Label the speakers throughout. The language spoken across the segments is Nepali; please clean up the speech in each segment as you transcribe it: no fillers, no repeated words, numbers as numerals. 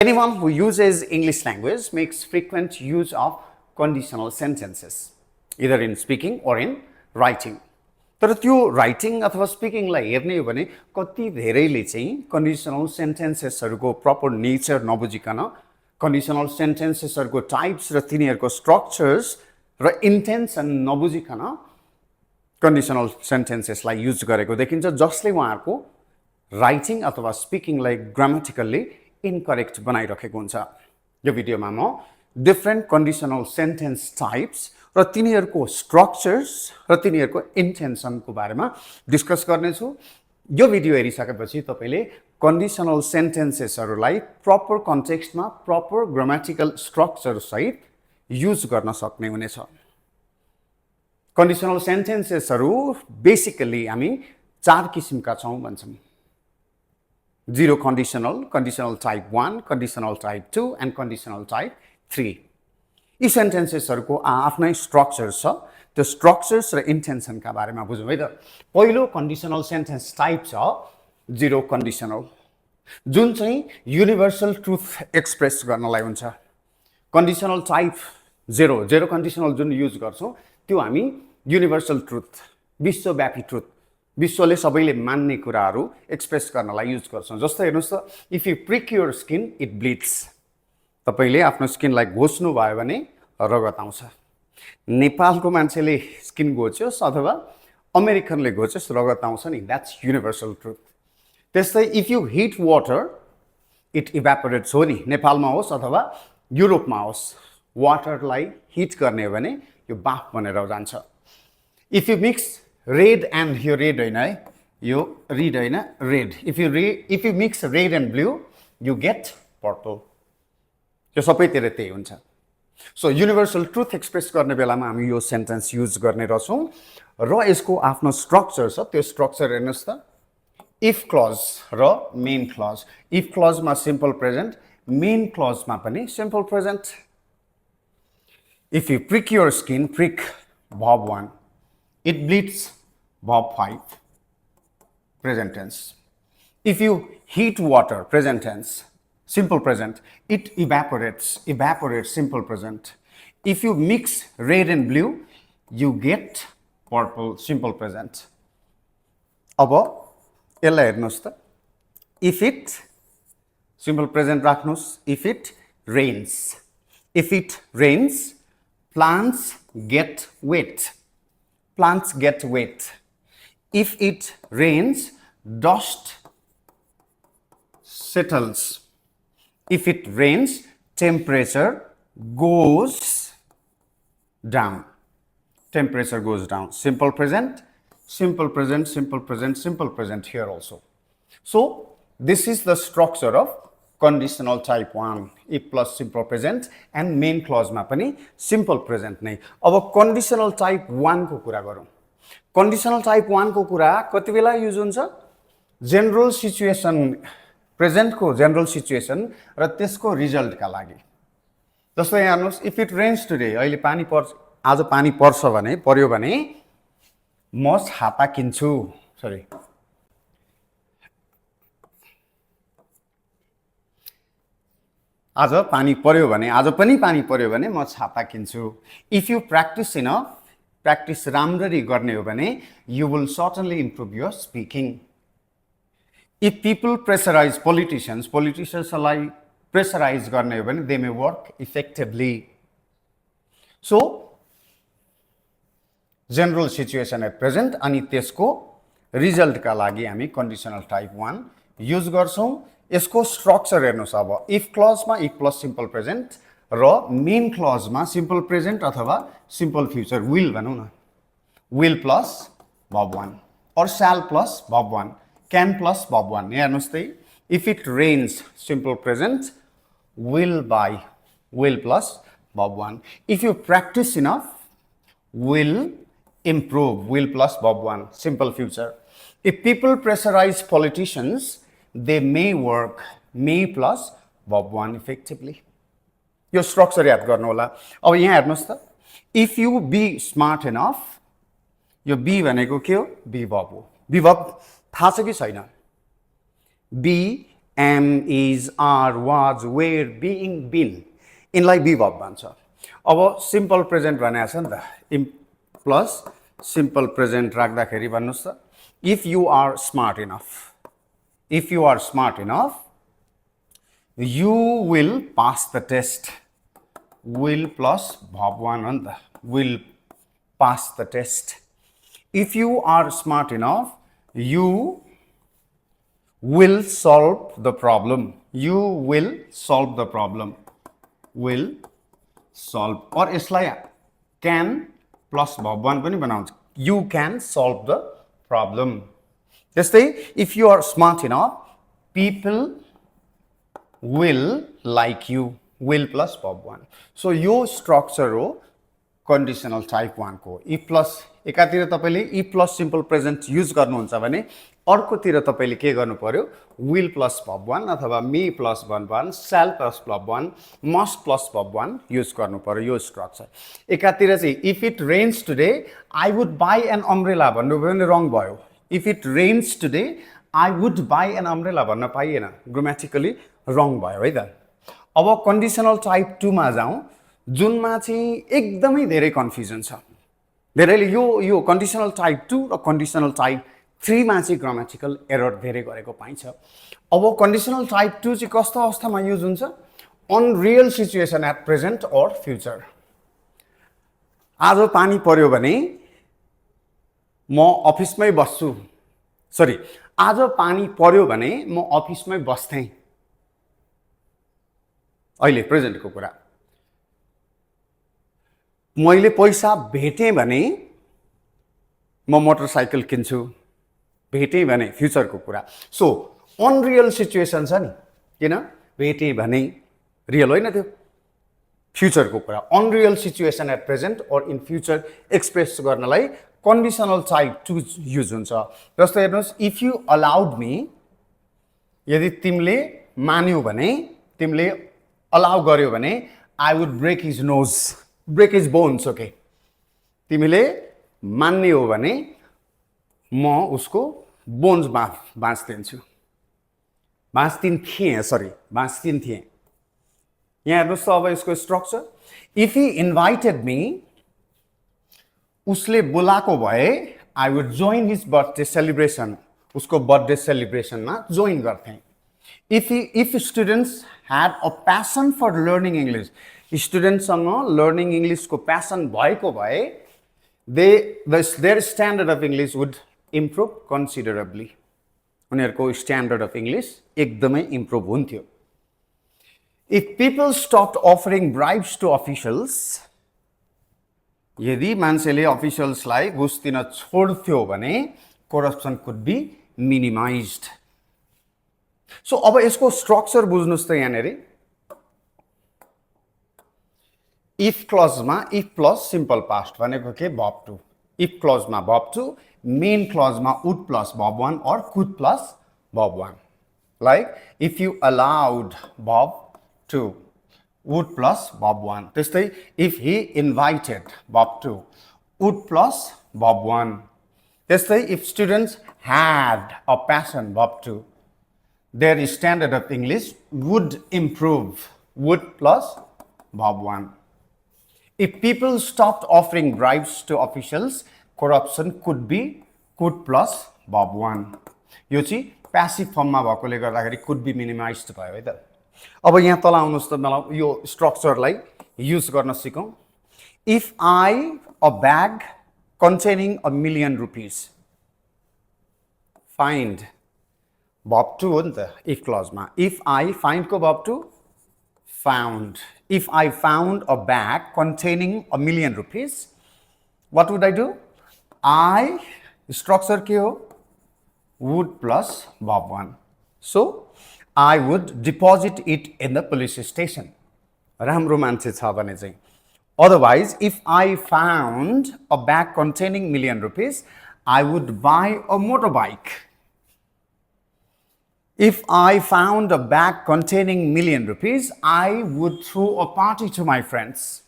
Speaker 1: Anyone who uses English language makes frequent use of conditional sentences, either in speaking or in writing. तर त्यो राइटिङ अथवा स्पिकिङलाई हेर्ने हो भने कति धेरैले चाहिँ कन्डिसनल सेन्टेन्सेसहरुको प्रपर नेचर नबुझिकन कन्डिसनल सेन्टेन्सेसहरुको टाइप्स र तिनीहरुको स्ट्रक्चर्स र इन्टेन्सन नबुझिकन कन्डिसनल सेन्टेन्सेसलाई युज गरेको देखिन्छ, जसले उहाँहरुको राइटिङ अथवा स्पिकिङलाई ग्रामेटिकल्ली इनकरेक्ट बनाइराखेको हुन्छ। यो भिडियोमा म डिफरेन्ट कन्डिसनल सेन्टेन्स टाइप्स र तिनीहरुको स्ट्रक्चर्स र तिनीहरुको इन्टेन्सनको बारेमा डिस्कस गर्नेछु। यो भिडियो हेरिसकेपछि तपाईले कन्डिसनल सेन्टेन्सेसहरुलाई प्रपर कन्टेक्स्टमा प्रपर ग्रामेटिकल स्ट्रक्चर सहित युज गर्न सक्ने हुनेछ। कन्डिसनल सेन्टेन्सेसहरु बेसिकली हामी चार किसिमका छौं भन्छौं। Zero conditional, conditional type 1, conditional type 2 and conditional type 3. यी सेन्टेन्सेसहरुको आफ्नै स्ट्रक्चर छ। त्यो स्ट्रक्चर्स र इन्टेन्सनका बारेमा बुझौँ है त। पहिलो कन्डिसनल सेन्टेन्स टाइप छ जीरो कन्डिसनल, जुन चाहिँ युनिभर्सल ट्रुथ एक्सप्रेस गर्नलाई हुन्छ। कन्डिसनल टाइप जेरो कन्डिसनल जुन युज गर्छौं त्यो हामी युनिभर्सल ट्रुथ, विश्वव्यापी ट्रुथ, विश्वले सबैले मान्ने कुराहरू एक्सप्रेस गर्नलाई युज गर्छौं। जस्तो हेर्नुस् त, if you prick your skin it bleeds. तपाईले आफ्नो स्किनलाई घोच्नु भयो भने रगत आउँछ। नेपालको मान्छेले स्किन घोच्योस् अथवा अमेरिकनले घोच्योस् रगत आउँछ नि, द्याट्स युनिभर्सल ट्रुथ। त्यस्तै if you heat water it evaporates हो नि, नेपालमा होस् अथवा युरोपमा होस्, वाटरलाई हिट गर्ने हो भने यो बाफ बनेर जान्छ। If you mix red and यो रेड होइन है, यो रेड होइन red, if you mix red and blue you get purple. यो सबैतिर त्यही हुन्छ। सो युनिभर्सल ट्रुथ एक्सप्रेस गर्ने बेलामा हामी यो सेन्टेन्स युज गर्ने रहछौं र यसको आफ्नो स्ट्रक्चर छ। त्यो स्ट्रक्चर हेर्नुस् त, इफ क्लज र मेन क्लज। इफ क्लजमा सिम्पल प्रेजेन्ट, मेन क्लजमा पनि simple present. If you prick your skin, prick verb 1, it bleeds verb 5, present tense. If you heat water, present tense, simple present. It evaporates, simple present. If you mix red and blue, you get purple, simple present. अब यसलाई हेर्नुस् त, if it, simple present राख्नुस्, if it rains. If it rains, plants get wet. Plants get wet. If it rains, dust settles. If it rains, temperature goes down. Temperature goes down. Simple present, simple present, simple present, simple present here also. So, this is the structure of conditional type 1, if plus simple present and main clause मा पनि simple present नै। अब conditional type 1 को कुरा गरौँ। conditional type 1 को कुरा कति बेला युज हुन्छ? जनरल सिचुएसन, प्रेजेन्ट को जनरल सिचुएसन र त्यसको रिजल्ट का लागि। जस्तो यहाँ हेर्नुस्, इफ इट रेन्स टुडे, अहिले पानी पर्छ, आज पानी पर्छ भने, पर्यो भने म छाता किन्छु। सरी, आज पानी पर्यो भने, आज पनि पानी पर्यो भने म छाता किन्छु। If you practice enough, practice राम्ररी गर्ने हो भने you will certainly improve your speaking. If people pressurize politicians, पोलिटिशियन्सलाई प्रेसराइज गर्ने हो भने they may work effectively. So general situation at present अनि त्यसको रिजल्टका लागि हामी कन्डिसनल टाइप 1 युज गर्छौं। यसको स्ट्रक्चर हेर्नुस्। अब इफ क्लजमा इफ प्लस सिम्पल प्रेजेन्ट र मेन क्लजमा सिम्पल प्रेजेन्ट अथवा सिम्पल फ्युचर, विल भनौँ न, will plus verb 1 or shall plus verb 1, can plus verb 1। हेर्नुस् त, if it rains simple present, will by, will plus verb 1। If you practice enough, will improve, will plus verb 1, simple future। If people pressurise politicians, they may work, may plus verb 1 effectively। यो स्ट्रक्चर याद गर्नु होला। अब यहाँ हेर्नुस् त, if you be smart enough, यो बी भनेको के हो? बी verb हो। बी verb थाहा छ कि छैन? Be am, is, are, was, were, being, been यिनलाई be verb भन्छ। अब सिम्पल प्रेजेन्ट भनेको छ नि त प्लस सिम्पल प्रेजेन्ट राख्दाखेरि भन्नुस् त if you are smart enough you will pass the test will plus verb 1 on the will pass the test if you are smart enough you will solve the problem will solve or यसलाई can plus verb 1 पनि बनाउँछ you can solve the problem त्यस्तै if you are smart enough people will like you will plus verb 1 so यो स्ट्रक्चर हो कन्डिसनल टाइप 1 को if plus एकातिर तपाईले if plus simple present use गर्नुहुन्छ भने अर्कोतिर तपाईले के गर्नु पर्यो will plus verb 1 अथवा me plus verb 1 shall plus verb 1 must plus verb 1 use गर्नु पर्यो यो स्ट्रक्चर एकातिर चाहिँ if it rains today I would buy an umbrella भन्नु भने रङ भयो if it rains today I would buy an umbrella भन्न पाइएन ग्रामेटिकली रङ भयो है त अब कन्डिसनल टाइप 2 मा जाउँ जुनमा चाहिँ एकदमै धेरै कन्फ्युजन छ धेरैले यो कन्डिसनल टाइप 2 र कन्डिसनल टाइप 3 मा चाहिँ ग्रामेटिकल एरर धेरै गरेको पाइन्छ अब कन्डिसनल टाइप 2 चाहिँ कस्तो अवस्थामा युज हुन्छ unreal situation at present or future आज पानी पर्यो भने म अफिसमै बस्छु सरी आज पानी पर्यो भने म अफिसमै बस्थे अहिले प्रेजेन्टको कुरा मैले पैसा भेटे भने म मोटरसाइकल किन्छु भेटे भने फ्युचरको कुरा सो अनरियल सिचुएसन छ नि किन भेटे भने रियल होइन त्यो फ्युचरको कुरा unreal situation at present or in future express गर्नलाई कन्डिसनल टाइप 2 युज हुन्छ जस्तो हेर्नुस् इफ यु अलाउड मी यदि तिमीले मान्यौ भने तिमीले अलाउ गर्यो भने I would break his bones okay तिमीले मान्ने हो भने म उसको बोन्स बाँच्दिन्छु बाँच्दिन्थे यहाँ हेर्नुहोस् त अब यसको structure if he invited me उसले बोलाएको भए I would join his birthday celebration उसको बर्थडे सेलिब्रेसनमा जोइन गर्थे if students had a passion for learning English स्टुडेन्टसँग लर्निङ इङ्ग्लिसको प्यासन भएको भए their standard of English would improve considerably उनीहरूको स्ट्यान्डर्ड अफ इङ्ग्लिस एकदमै इम्प्रुभ हुन्थ्यो if people stopped offering bribes to officials यदि मान्छेले अफिसियल्सलाई घुस दिन छोड्थ्यो भने corruption could be minimized so अब यसको स्ट्रक्चर बुझ्नुस् त यहाँनेरि इफ क्लजमा इफ प्लस सिम्पल पास्ट भनेको के verb 2 इफ क्लजमा verb 2 मेन क्लजमा would plus verb 1 or could plus verb 1 like if you allowed verb 2 would plus verb 1 त्यस्तै if he invited verb 2 would plus verb 1 त्यस्तै if students had a passion verb 2 their standard of English would improve would plus verb 1 if people stopped offering bribes to officials corruption could plus verb 1 यो चाहिँ प्यासिभ फर्ममा भएकोले गर्दाखेरि could be minimized भयो है त अब यहाँ तल आउनुस् त मलाई यो स्ट्रक्चरलाई युज गर्न सिकौँ if I a bag containing a million rupees find verb 2 हो नि त इफ क्लजमा इफ आई फाइन्डको verb 2 found if I found a bag containing a million rupees what would I do I structure के हो would plus verb 1 so I would deposit it in the police station राम्रो मान्छे छ भने चाहिँ otherwise if I found a bag containing million rupees I would buy a motorbike if I found a bag containing million rupees I would throw a party to my friends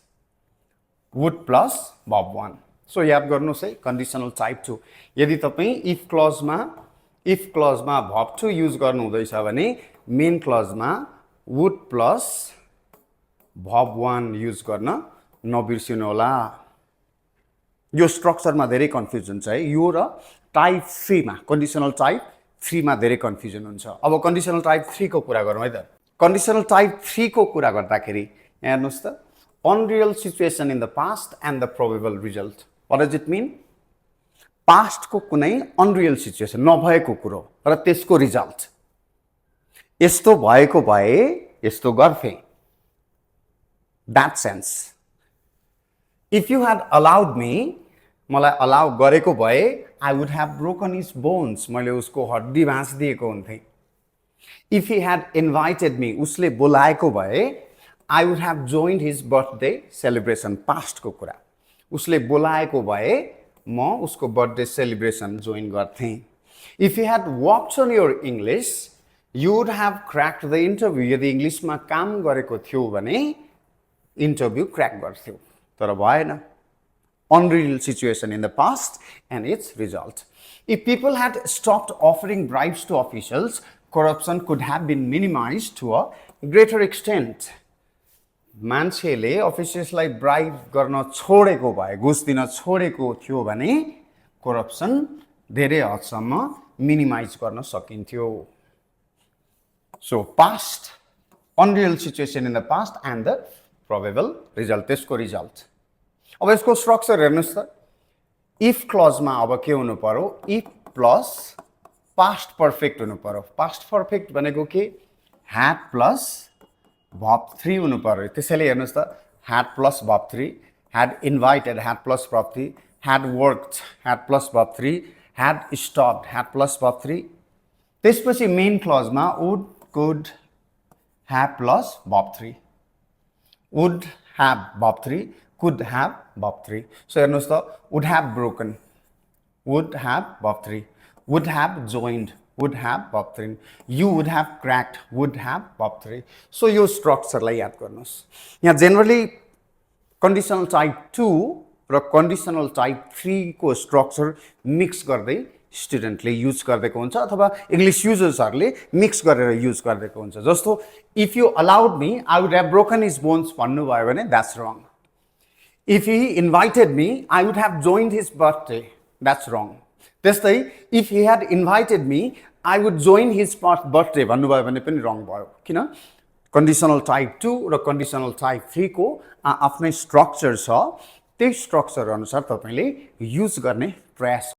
Speaker 1: would plus verb 1 so याद गर्नुस् है कन्डिसनल टाइप 2 यदि तपाई इफ क्लजमा verb 2 युज गर्नु हुँदैछ भने मेन क्लजमा वुड प्लस भर्ब 1 युज गर्न नबिर्सिनु होला। यो स्ट्रक्चरमा धेरै कन्फ्युजन छ है, यो र टाइप 3 मा कन्डिसनल टाइप 3 मा धेरै कन्फ्युजन हुन्छ। अब कन्डिसनल टाइप 3 को कुरा गरौँ है त। कन्डिसनल टाइप 3 को कुरा गर्दाखेरि यहाँ हेर्नुस् त, unreal situation in the past and the probable result. What does it mean? Past को कुनै अनरियल सिचुएसन नभएको कुरो र त्यसको रिजल्ट, यस्तो भएको भए यस्तो गर्थे, that sense. If you had allowed me, मलाई अलाउ गरेको भए, I would have broken his bones, मैले उसको हड्डी भाँचिदिएको हुन्थेँ। If he had invited me, उसले बोलाएको भए, I would have joined his birthday celebration, past को कुरा। उसले बोलाएको भए म उसको बर्थडे सेलिब्रेसन जोइन गर्थेँ। If you had worked on your English, you would have cracked the interview, यदि इङ्ग्लिसमा काम गरेको थियो भने इन्टरभ्यू क्र्याक गर्थ्यौ, तर भएन। Unreal situation in the past and its result. If people had stopped offering bribes to officials, corruption could have been minimized to a greater extent. मान्छेले अफिसियल्सलाई ब्राइब गर्न छोडेको भए, घुस दिन छोडेको थियो भने करप्सन धेरै हदसम्म मिनिमाइज गर्न सकिन्थ्यो। So past, unreal situation in the past and the probable result, त्यसको रिजल्ट। अब यसको स्ट्रक्चर हेर्नुस् त, इफ क्लजमा अब के हुनु पर्यो, इफ प्लस पास्ट पर्फेक्ट हुनु पर्यो। पास्ट पर्फेक्ट भनेको के, ह्याड प्लस भर्ब 3 हुनु पर्यो। त्यसैले हेर्नुस् त, had plus verb 3, had invited had plus verb 3, had worked had plus verb 3, had stopped had plus verb 3। त्यसपछि मेन क्लजमा would could have plus verb 3, would have verb 3, could have verb 3. So हेर्नुस् त, would have broken, would have verb 3, would have joined, would have verb 3, you would have cracked, would have verb 3. So यो स्ट्रक्चरलाई याद गर्नुस्। यहाँ जेनरली कन्डिसनल टाइप 2 र कन्डिसनल टाइप 3 को स्ट्रक्चर मिक्स गर्दै स्टुडेन्टले युज गरिदिएको हुन्छ अथवा इङ्ग्लिस युजर्सहरूले मिक्स गरेर युज गरिदिएको हुन्छ। जस्तो if you allowed me I would have broken his bones भन्नुभयो भने that's wrong. If he invited me, I would have joined his birthday. That's wrong. त्यस्तै if he had invited me, I would join his birthday भन्नुभयो भने पनि रङ भयो। किन? कन्डिसनल टाइप 2 र कन्डिसनल टाइप 3 को आफ्नै स्ट्रक्चर छ, त्यही स्ट्रक्चर अनुसार तपाईले युज गर्ने प्रयास